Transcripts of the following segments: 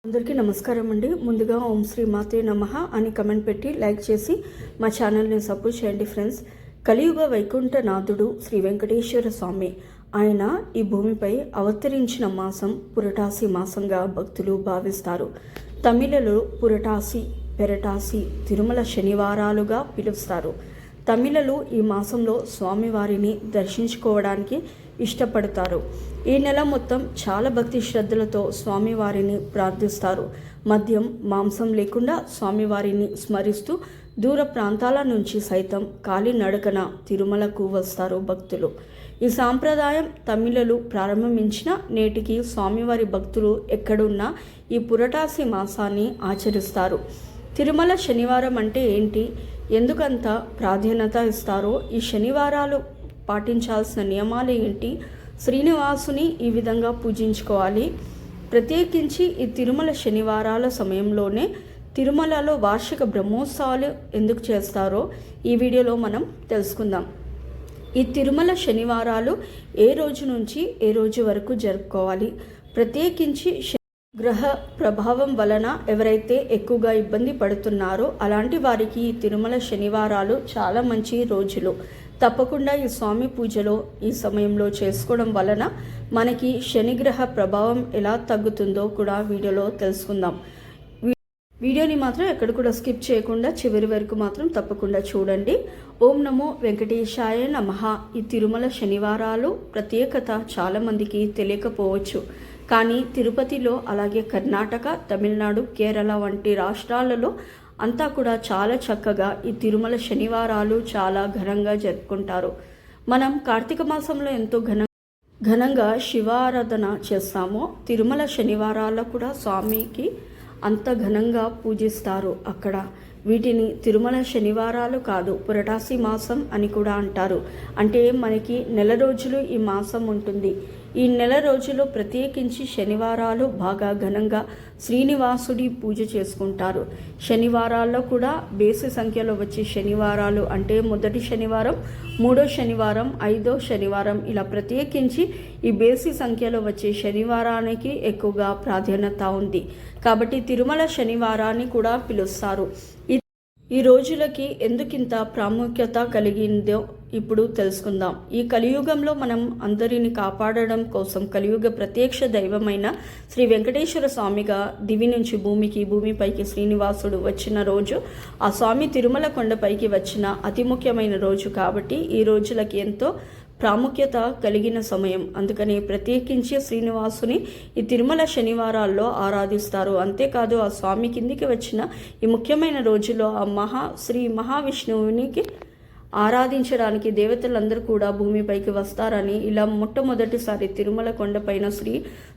అందరికీ నమస్కారం అండి. ముందుగా ఓం శ్రీ మాతే నమః అని కమెంట్ పెట్టి లైక్ చేసి మా ఛానల్ని సపోర్ట్ చేయండి ఫ్రెండ్స్. కలియుగ వైకుంఠనాథుడు శ్రీ వెంకటేశ్వర స్వామి ఆయన ఈ భూమిపై అవతరించిన మాసం పురటాసి మాసంగా భక్తులు భావిస్తారు. తమిళలో పురటాసి, పెరటాసి, తిరుమల శనివారాలుగా పిలుస్తారు. తమిళలు ఈ మాసంలో స్వామివారిని దర్శించుకోవడానికి ఇష్టపడతారు. ఈ నెల మొత్తం చాలా భక్తి శ్రద్ధలతో స్వామివారిని ప్రార్థిస్తారు. మద్యం, మాంసం లేకుండా స్వామివారిని స్మరిస్తూ దూర ప్రాంతాల నుంచి సైతం కాలినడకన తిరుమలకు వస్తారు భక్తులు. ఈ సాంప్రదాయం తమిళలు ప్రారంభించిన నేటికి స్వామివారి భక్తులు ఎక్కడున్నా ఈ పురటాసి మాసాన్ని ఆచరిస్తారు. తిరుమల శనివారం అంటే ఏంటి, ఎందుకంత ప్రాధాన్యత ఇస్తారో, ఈ శనివారాలు పాటించాల్సిన నియమాలు ఏంటి, శ్రీనివాసుని ఈ విధంగా పూజించుకోవాలి. ప్రత్యేకించి ఈ తిరుమల శనివారాల సమయంలోనే తిరుమలలో వార్షిక బ్రహ్మోత్సవాలు ఎందుకు చేస్తారో ఈ వీడియోలో మనం తెలుసుకుందాం. ఈ తిరుమల శనివారాలు ఏ రోజు నుంచి ఏ రోజు వరకు జరుపుకోవాలి, ప్రత్యేకించి గ్రహ ప్రభావం వలన ఎవరైతే ఎక్కువగా ఇబ్బంది పడుతున్నారో అలాంటి వారికి ఈ తిరుమల శనివారాలు చాలా మంచి రోజులు. తప్పకుండా ఈ స్వామి పూజలో ఈ సమయంలో చేసుకోవడం వలన మనకి శనిగ్రహ ప్రభావం ఎలా తగ్గుతుందో కూడా వీడియోలో తెలుసుకుందాం. వీడియోని మాత్రం ఎక్కడ కూడా స్కిప్ చేయకుండా చివరి వరకు మాత్రం తప్పకుండా చూడండి. ఓం నమో వెంకటేశాయ నమః. ఈ తిరుమల శనివారాలు ప్రత్యేకత చాలామందికి తెలియకపోవచ్చు. కానీ తిరుపతిలో, అలాగే కర్ణాటక, తమిళనాడు, కేరళ వంటి రాష్ట్రాలలో అంతా కూడా చాలా చక్కగా ఈ తిరుమల శనివారాలు చాలా ఘనంగా జరుపుకుంటారు. మనం కార్తీక మాసంలో ఎంతో ఘనంగా శివారాధన చేస్తామో, తిరుమల శనివారాల్లో కూడా స్వామికి అంత ఘనంగా పూజిస్తారు అక్కడ. వీటిని తిరుమల శనివారాలు కాదు, పురటాసి మాసం అని కూడా అంటారు. అంటే మనకి నెల రోజులు ఈ మాసం ఉంటుంది. ఈ నెల రోజులు ప్రత్యేకించి శనివారాలు బాగా ఘనంగా శ్రీనివాసుడి పూజ చేసుకుంటారు. శనివారాల్లో కూడా బేసి సంఖ్యలో వచ్చే శనివారాలు అంటే మొదటి శనివారం, మూడో శనివారం, ఐదో శనివారం ఇలా ప్రత్యేకించి ఈ బేసి సంఖ్యలో వచ్చే శనివారానికి ఎక్కువగా ప్రాధాన్యత ఉంది. కాబట్టి తిరుమల శనివారాన్ని కూడా పిలుస్తారు. ఈ రోజులకి ఎందుకింత ప్రాముఖ్యత కలిగిందో ఇప్పుడు తెలుసుకుందాం. ఈ కలియుగంలో మనం అందరిని కాపాడడం కోసం కలియుగ ప్రత్యక్ష దైవమైన శ్రీ వెంకటేశ్వర స్వామిగా దివి నుంచి భూమికి, భూమిపైకి శ్రీనివాసుడు వచ్చిన రోజు, ఆ స్వామి తిరుమల కొండపైకి వచ్చిన అతి ముఖ్యమైన రోజు. కాబట్టి ఈ రోజులకి ఎంతో ప్రాముఖ్యత కలిగిన సమయం. అందుకని ప్రత్యేకించి శ్రీనివాసుని ఈ తిరుమల శనివారాల్లో ఆరాధిస్తారు. అంతేకాదు ఆ స్వామి కిందికి వచ్చిన ఈ ముఖ్యమైన రోజులో ఆ శ్రీ మహావిష్ణువునికి ఆరాధించడానికి దేవతలందరూ కూడా భూమిపైకి వస్తారని, ఇలా మొట్టమొదటిసారి తిరుమల కొండపైన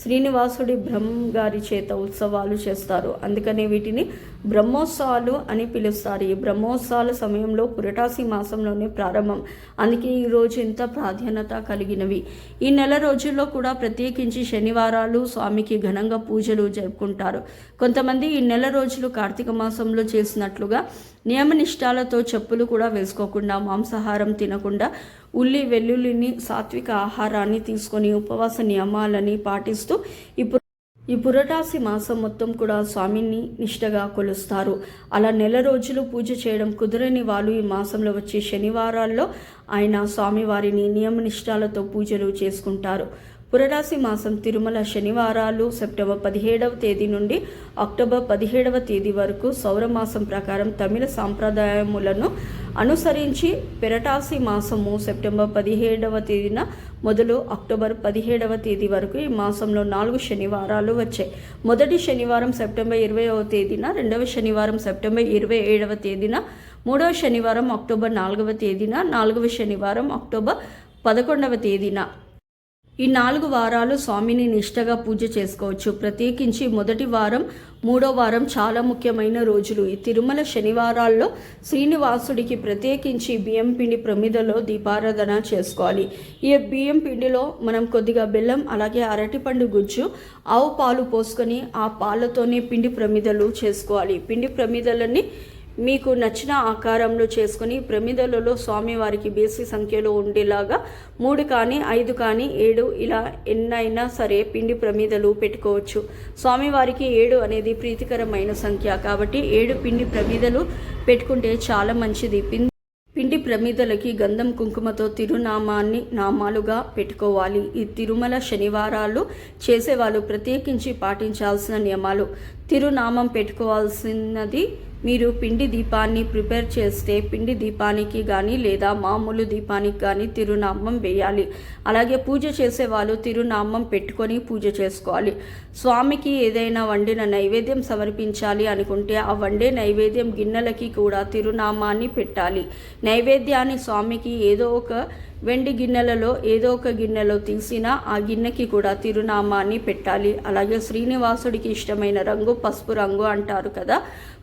శ్రీనివాసుడి బ్రహ్మగారి చేత ఉత్సవాలు చేస్తారు. అందుకనే వీటిని బ్రహ్మోత్సవాలు అని పిలుస్తారు. ఈ బ్రహ్మోత్సవాల సమయంలో పురటాసి మాసంలోనే ప్రారంభం. అందుకే ఈ రోజు ఇంత ప్రాధాన్యత కలిగినవి. ఈ నెల రోజుల్లో కూడా ప్రత్యేకించి శనివారాలు స్వామికి ఘనంగా పూజలు జరుపుకుంటారు. కొంతమంది ఈ నెల రోజులు కార్తీక మాసంలో చేసినట్లుగా నియమనిష్టాలతో చెప్పులు కూడా వేసుకోకుండా, మాంసాహారం తినకుండా, ఉల్లి వెల్లుల్లిని, సాత్విక ఆహారాన్ని తీసుకొని ఉపవాస నియమాలని పాటిస్తూ ఈ పురటాసి మాసం మొత్తం కూడా స్వామిని నిష్టగా కొలుస్తారు. అలా నెల రోజులు పూజ చేయడం కుదరని వాళ్ళు ఈ మాసంలో వచ్చే శనివారాల్లో ఆయన స్వామివారిని నియమనిష్టాలతో పూజలు చేసుకుంటారు. పురటాసి మాసం తిరుమల శనివారాలు సెప్టెంబర్ 17వ తేదీ నుండి అక్టోబర్ 17వ తేదీ వరకు సౌరమాసం ప్రకారం తమిళ సాంప్రదాయములను అనుసరించి పెరటాసి మాసము సెప్టెంబర్ 17వ తేదీన మొదలు అక్టోబర్ 17వ తేదీ వరకు ఈ మాసంలో 4 శనివారాలు వచ్చాయి. మొదటి శనివారం సెప్టెంబర్ 20వ తేదీన, రెండవ శనివారం సెప్టెంబర్ 27వ తేదీన, మూడవ శనివారం అక్టోబర్ 4వ తేదీన, నాలుగవ శనివారం అక్టోబర్ 11వ తేదీన. ఈ 4 వారాలు స్వామిని నిష్టగా పూజ చేసుకోవచ్చు. ప్రత్యేకించి మొదటి వారం, మూడో వారం చాలా ముఖ్యమైన రోజులు. ఈ తిరుమల శనివారాల్లో శ్రీనివాసుడికి ప్రత్యేకించి బియ్యం పిండి ప్రమిదలో దీపారాధన చేసుకోవాలి. ఈ బియ్యం పిండిలో మనం కొద్దిగా బెల్లం, అలాగే అరటిపండు గుజ్జు, ఆవు పాలు పోసుకొని ఆ పాలతోనే పిండి ప్రమిదలు చేసుకోవాలి. పిండి ప్రమిదలని మీకు నచ్చిన ఆకారంలో చేసుకుని ప్రమిదలలో స్వామివారికి బేసి సంఖ్యలో ఉండేలాగా 3 కానీ 5 కానీ 7 ఇలా ఎన్నైనా సరే పిండి ప్రమిదలు పెట్టుకోవచ్చు. స్వామివారికి 7 అనేది ప్రీతికరమైన సంఖ్య కాబట్టి 7 పిండి ప్రమిదలు పెట్టుకుంటే చాలా మంచిది. పిండి ప్రమిదలకి గంధం కుంకుమతో తిరునామాన్ని నామాలుగా పెట్టుకోవాలి. ఈ తిరుమల శనివారాలు చేసేవాళ్ళు ప్రత్యేకించి పాటించాల్సిన నియమాలు. తిరునామం పెట్టుకోవాల్సినది, మీరు పిండి దీపాన్ని ప్రిపేర్ చేస్తే పిండి దీపానికి కానీ లేదా మామూలు దీపానికి కానీ తిరునామం వేయాలి. అలాగే పూజ చేసేవాళ్ళు తిరునామం పెట్టుకొని పూజ చేసుకోవాలి. స్వామికి ఏదైనా వండిన నైవేద్యం సమర్పించాలి అనుకుంటే ఆ వండే నైవేద్యం గిన్నెలకి కూడా తిరునామాన్ని పెట్టాలి. నైవేద్యాన్ని స్వామికి ఏదో ఒక వెండి గిన్నెలలో ఏదో ఒక గిన్నెలో తీసినా ఆ గిన్నెకి కూడా తిరునామాన్ని పెట్టాలి. అలాగే శ్రీనివాసుడికి ఇష్టమైన రంగు పసుపు రంగు అంటారు కదా,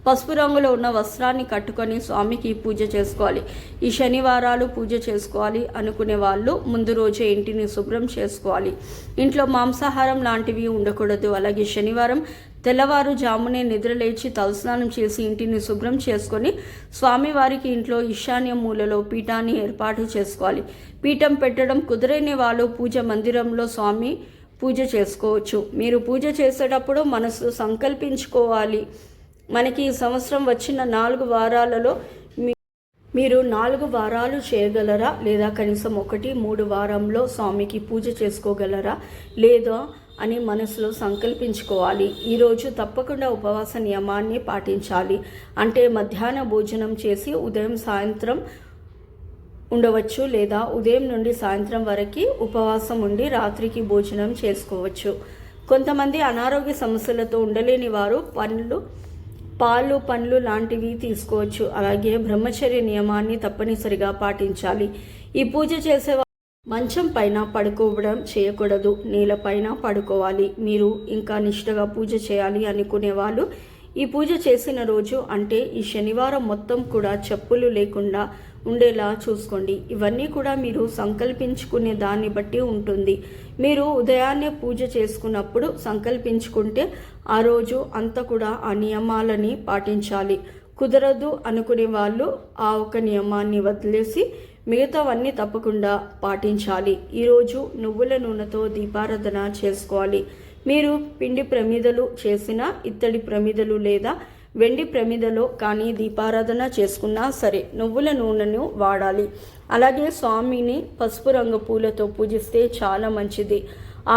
పసుపు రంగులో ఉన్న వస్త్రాన్ని కట్టుకొని స్వామికి పూజ చేసుకోవాలి. ఈ శనివారాలు పూజ చేసుకోవాలి అనుకునే వాళ్ళు ముందు రోజే ఇంటిని శుభ్రం చేసుకోవాలి. ఇంట్లో మాంసాహారం లాంటివి ఉండకూడదు. అలాగే శనివారం తెల్లవారుజామునే నిద్రలేచి తలస్నానం చేసి ఇంటిని శుభ్రం చేసుకొని స్వామివారికి ఇంట్లో ఈశాన్య మూలలో పీఠాన్ని ఏర్పాటు చేసుకోవాలి. పీఠం పెట్టడం కుదరని వాళ్ళు పూజ మందిరంలో స్వామి పూజ చేసుకోవచ్చు. మీరు పూజ చేసేటప్పుడు మనసు సంకల్పించుకోవాలి. మనకి ఈ సంవత్సరం వచ్చిన 4 వారాలలో మీరు 4 వారాలు చేయగలరా, లేదా కనీసం 1-3 వారంలో స్వామికి పూజ చేసుకోగలరా లేదా అని మనసులో సంకల్పించుకోవాలి. ఈరోజు తప్పకుండా ఉపవాస నియమాన్ని పాటించాలి. అంటే మధ్యాహ్న భోజనం చేసి ఉదయం సాయంత్రం ఉండవచ్చు, లేదా ఉదయం నుండి సాయంత్రం వరకు ఉపవాసం ఉండి రాత్రికి భోజనం చేసుకోవచ్చు. కొంతమంది అనారోగ్య సమస్యలతో ఉండలేని వారు పాలు పండ్లు లాంటివి తీసుకోవచ్చు. అలాగే బ్రహ్మచర్య నియమాన్ని తప్పనిసరిగా పాటించాలి. ఈ పూజ చేసే మంచం పైన పడుకోవడం చేయకూడదు, నేలపైన పడుకోవాలి. మీరు ఇంకా నిష్ఠగా పూజ చేయాలి అనుకునే వాళ్ళు ఈ పూజ చేసిన రోజు అంటే ఈ శనివారం మొత్తం కూడా చెప్పులు లేకుండా ఉండేలా చూసుకోండి. ఇవన్నీ కూడా మీరు సంకల్పించుకునే దాన్ని బట్టి ఉంటుంది. మీరు ఉదయాన్నే పూజ చేసుకున్నప్పుడు సంకల్పించుకుంటే ఆ రోజు అంతా కూడా ఆ నియమాలని పాటించాలి. కుదరదు అనుకునే వాళ్ళు ఆ ఒక నియమాన్ని వదిలేసి మిగతావన్నీ తప్పకుండా పాటించాలి. ఈరోజు నువ్వుల నూనెతో దీపారాధన చేసుకోవాలి. మీరు పిండి ప్రమిదలు చేసిన ఇత్తడి ప్రమిదలు లేదా వెండి ప్రమిదలో కానీ దీపారాధన చేసుకున్నా సరే నువ్వుల నూనెను వాడాలి. అలాగే స్వామిని పసుపు రంగు పూలతో పూజిస్తే చాలా మంచిది.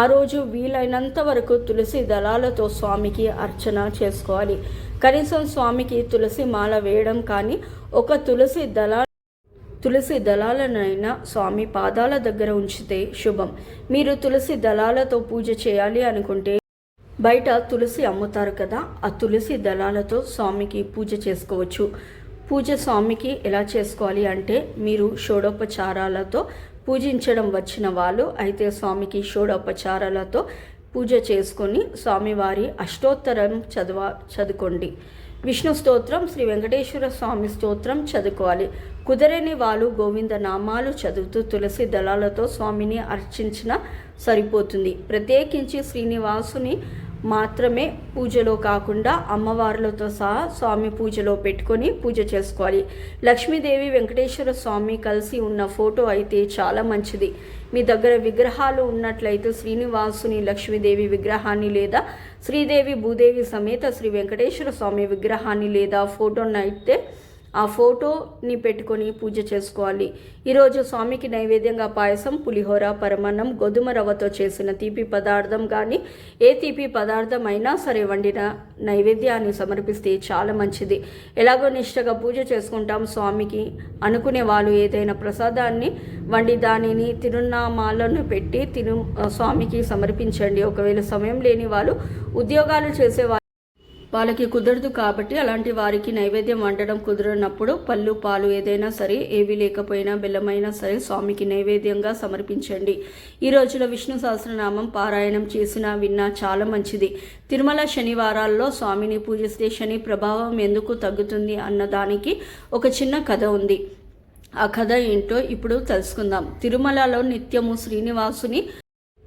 ఆ రోజు వీలైనంత వరకు తులసి దళాలతో స్వామికి అర్చన చేసుకోవాలి. కనీసం స్వామికి తులసి మాల వేయడం కానీ ఒక తులసి దళాలనైనా స్వామి పాదాల దగ్గర ఉంచితే శుభం. మీరు తులసి దళాలతో పూజ చేయాలి అనుకుంటే బయట తులసి అమ్ముతారు కదా, ఆ తులసి దళాలతో స్వామికి పూజ చేసుకోవచ్చు. పూజ స్వామికి ఎలా చేసుకోవాలి అంటే, మీరు షోడోపచారాలతో పూజించడం వచ్చిన వాళ్ళు అయితే స్వామికి షోడోపచారాలతో పూజ చేసుకొని స్వామివారి అష్టోత్తరం చదువుకోండి. విష్ణు స్తోత్రం, శ్రీ వెంకటేశ్వర స్వామి స్తోత్రం చదువుకోవాలి. కుదరని వాళ్ళు గోవింద నామాలు చదువుతూ తులసి దళాలతో స్వామిని అర్చించిన సరిపోతుంది. ప్రత్యేకించి శ్రీనివాసుని మాత్రమే పూజలో కాకుండా అమ్మవార్లతో సహా స్వామి పూజలో పెట్టుకొని పూజ చేసుకోవాలి. లక్ష్మీదేవి వెంకటేశ్వర స్వామి కలిసి ఉన్న ఫోటో అయితే చాలా మంచిది. మీ దగ్గర విగ్రహాలు ఉన్నట్లయితే శ్రీనివాసుని లక్ష్మీదేవి విగ్రహాన్ని లేదా శ్రీదేవి భూదేవి సమేత శ్రీ వెంకటేశ్వర స్వామి విగ్రహాన్ని లేదా ఫోటోని అయితే ఆ ఫోటోని పెట్టుకొని పూజ చేసుకోవాలి. ఈరోజు స్వామికి నైవేద్యంగా పాయసం, పులిహోర, పరమాన్నం, గోధుమ రవ్వతో చేసిన తీపి పదార్థం కానీ ఏ తీపి పదార్థం అయినా సరే వండిన నైవేద్యాన్ని సమర్పిస్తే చాలా మంచిది. ఎలాగో నిష్ఠగా పూజ చేసుకుంటాం స్వామికి అనుకునే వాళ్ళు ఏదైనా ప్రసాదాన్ని వండి దానిని తిరునామాలను పెట్టి స్వామికి సమర్పించండి. ఒకవేళ సమయం లేని వాళ్ళు ఉద్యోగాలు చేసే వాళ్ళకి కుదరదు కాబట్టి అలాంటి వారికి నైవేద్యం వండడం కుదరనప్పుడు పళ్ళు పాలు ఏదైనా సరే, ఏవి లేకపోయినా బెల్లమైనా సరే స్వామికి నైవేద్యంగా సమర్పించండి. ఈ రోజులో విష్ణు సహస్రనామం పారాయణం చేసినా విన్నా చాలా మంచిది. తిరుమల శనివారాల్లో స్వామిని పూజిస్తే శని ప్రభావం ఎందుకు తగ్గుతుంది అన్నదానికి ఒక చిన్న కథ ఉంది. ఆ కథ ఏంటో ఇప్పుడు తెలుసుకుందాం. తిరుమలలో నిత్యము శ్రీనివాసుని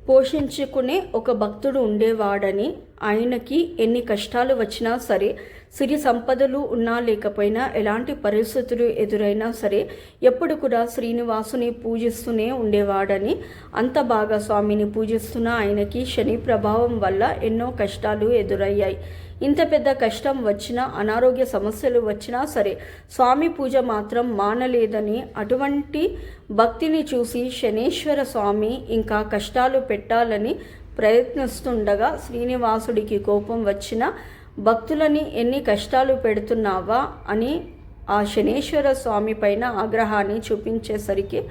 పోషించుకునే ఒక భక్తుడు ఉండేవాడని, ఆయనకి ఎన్ని కష్టాలు వచ్చినా సరే, సిరి సంపదలు ఉన్నా లేకపోయినా, ఎలాంటి పరిస్థితులు ఎదురైనా సరే ఎప్పుడు కూడా శ్రీనివాసుని పూజిస్తూనే ఉండేవాడని, అంత బాగా స్వామిని పూజిస్తున్న ఆయనకి శని ప్రభావం వల్ల ఎన్నో కష్టాలు ఎదురయ్యాయి. ఇంత పెద్ద కష్టం వచ్చినా, అనారోగ్య సమస్యలు వచ్చినా సరే స్వామి పూజ మాత్రం మానలేదని, అటువంటి భక్తిని చూసి శనేశ్వర స్వామి ఇంకా కష్టాలు పెట్టాలని ప్రయత్నిస్తుండగా శ్రీనివాసుడికి కోపం వచ్చిన, భక్తులని ఎన్ని కష్టాలు పెడుతున్నావా అని ఆ శనేశ్వర స్వామి పైన ఆగ్రహాన్ని చూపించేసరికి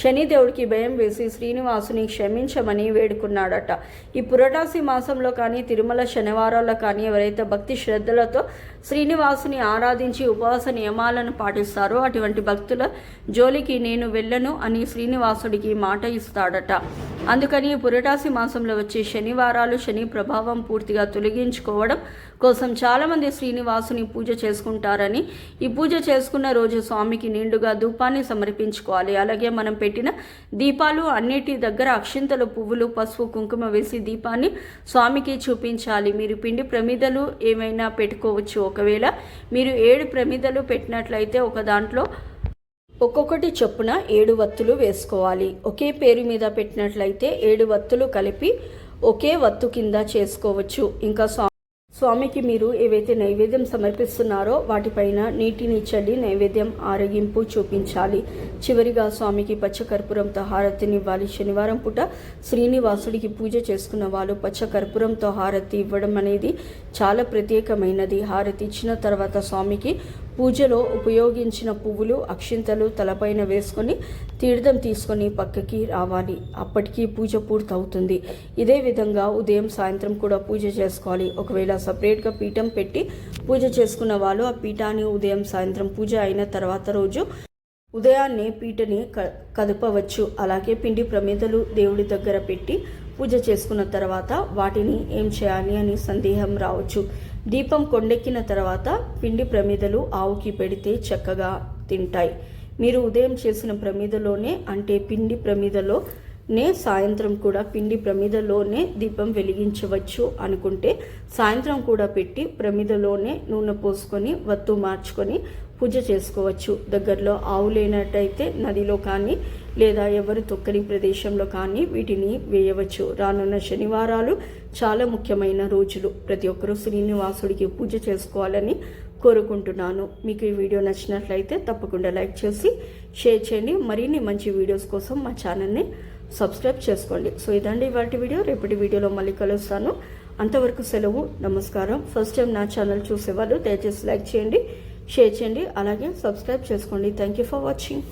శనిదేవుడికి భయం వేసి శ్రీనివాసుని క్షమించమని వేడుకున్నాడట. ఈ పురటాసి మాసంలో కానీ, తిరుమల శనివారాల్లో కానీ ఎవరైతే భక్తి శ్రద్ధలతో శ్రీనివాసుని ఆరాధించి ఉపవాస నియమాలను పాటిస్తారో అటువంటి భక్తుల జోలికి నేను వెళ్ళను అని శ్రీనివాసుడికి మాట ఇస్తాడట. అందుకని పురటాసి మాసంలో వచ్చే శనివారాలు శని ప్రభావం పూర్తిగా తొలగించుకోవడం కోసం చాలామంది శ్రీనివాసుని పూజ చేసుకుంటారని, ఈ పూజ చేసుకున్న రోజు స్వామికి నిండుగా ధూపాన్ని సమర్పించుకోవాలి. అలాగే మనం పెట్టిన దీపాలు అన్నిటి దగ్గర అక్షింతలు, పువ్వులు, పసుపు, కుంకుమ వేసి దీపాన్ని స్వామికి చూపించాలి. మీరు పిండి ప్రమిదలు ఏమైనా పెట్టుకోవచ్చు. ఒకవేళ మీరు 7 ప్రమిదలు పెట్టినట్లయితే ఒక దాంట్లో ఒక్కొక్కటి చొప్పున 7 వత్తులు వేసుకోవాలి. ఒకే పేరు మీద పెట్టినట్లయితే 7 వత్తులు కలిపి ఒకే వత్తు కింద చేసుకోవచ్చు. ఇంకా స్వామికి మీరు ఏవైతే నైవేద్యం సమర్పిస్తున్నారో వాటిపైన నీటిని చల్లి నైవేద్యం ఆరగింపు చూపించాలి. చివరిగా స్వామికి పచ్చకర్పూరంతో హారతినివ్వాలి. శనివారం పూట శ్రీనివాసుడికి పూజ చేసుకున్న వాళ్ళు పచ్చకర్పూరంతో హారతి ఇవ్వడం అనేది చాలా ప్రత్యేకమైనది. హారతి ఇచ్చిన తర్వాత స్వామికి పూజలో ఉపయోగించిన పువ్వులు, అక్షింతలు తలపైన వేసుకొని తీర్థం తీసుకొని పక్కకి రావాలి. అప్పటికి పూజ పూర్తవుతుంది. ఇదే విధంగా ఉదయం సాయంత్రం కూడా పూజ చేసుకోవాలి. ఒకవేళ సపరేట్గా పీఠం పెట్టి పూజ చేసుకున్న వాళ్ళు ఆ పీఠాన్ని ఉదయం సాయంత్రం పూజ అయిన తర్వాత రోజు ఉదయాన్నే పీటని కదపవచ్చు. అలాగే పిండి ప్రమిదలు దేవుడి దగ్గర పెట్టి పూజ చేసుకున్న తర్వాత వాటిని ఏం చేయాలి అని సందేహం రావచ్చు. దీపం కొండెక్కిన తర్వాత పిండి ప్రమిదలు ఆవుకి పెడితే చక్కగా తింటాయి. మీరు ఉదయం చేసిన ప్రమిదలోనే, అంటే పిండి ప్రమిదలోనే సాయంత్రం కూడా పిండి ప్రమిదలోనే దీపం వెలిగించవచ్చు అనుకుంటే సాయంత్రం కూడా పెట్టి ప్రమిదలోనే నూనె పోసుకొని వత్తు మార్చుకొని పూజ చేసుకోవచ్చు. దగ్గరలో ఆవు లేనట్టయితే నదిలో కానీ లేదా ఎవరు తొక్కని ప్రదేశంలో కానీ వీటిని వేయవచ్చు. రానున్న శనివారాలు చాలా ముఖ్యమైన రోజులు. ప్రతి ఒక్కరూ శ్రీనివాసుడికి పూజ చేసుకోవాలని కోరుకుంటున్నాను. మీకు ఈ వీడియో నచ్చినట్లయితే తప్పకుండా లైక్ చేసి షేర్ చేయండి. మరిన్ని మంచి వీడియోస్ కోసం మా ఛానల్ని సబ్స్క్రైబ్ చేసుకోండి. సో ఇదండి ఇవాళ వీడియో. రేపటి వీడియోలో మళ్ళీ కలుస్తాను. అంతవరకు సెలవు. నమస్కారం. ఫస్ట్ టైం నా ఛానల్ చూసేవాళ్ళు దయచేసి లైక్ చేయండి, షేర్ చేయండి, అలాగే సబ్స్క్రైబ్ చేసుకోండి. Thank you for watching.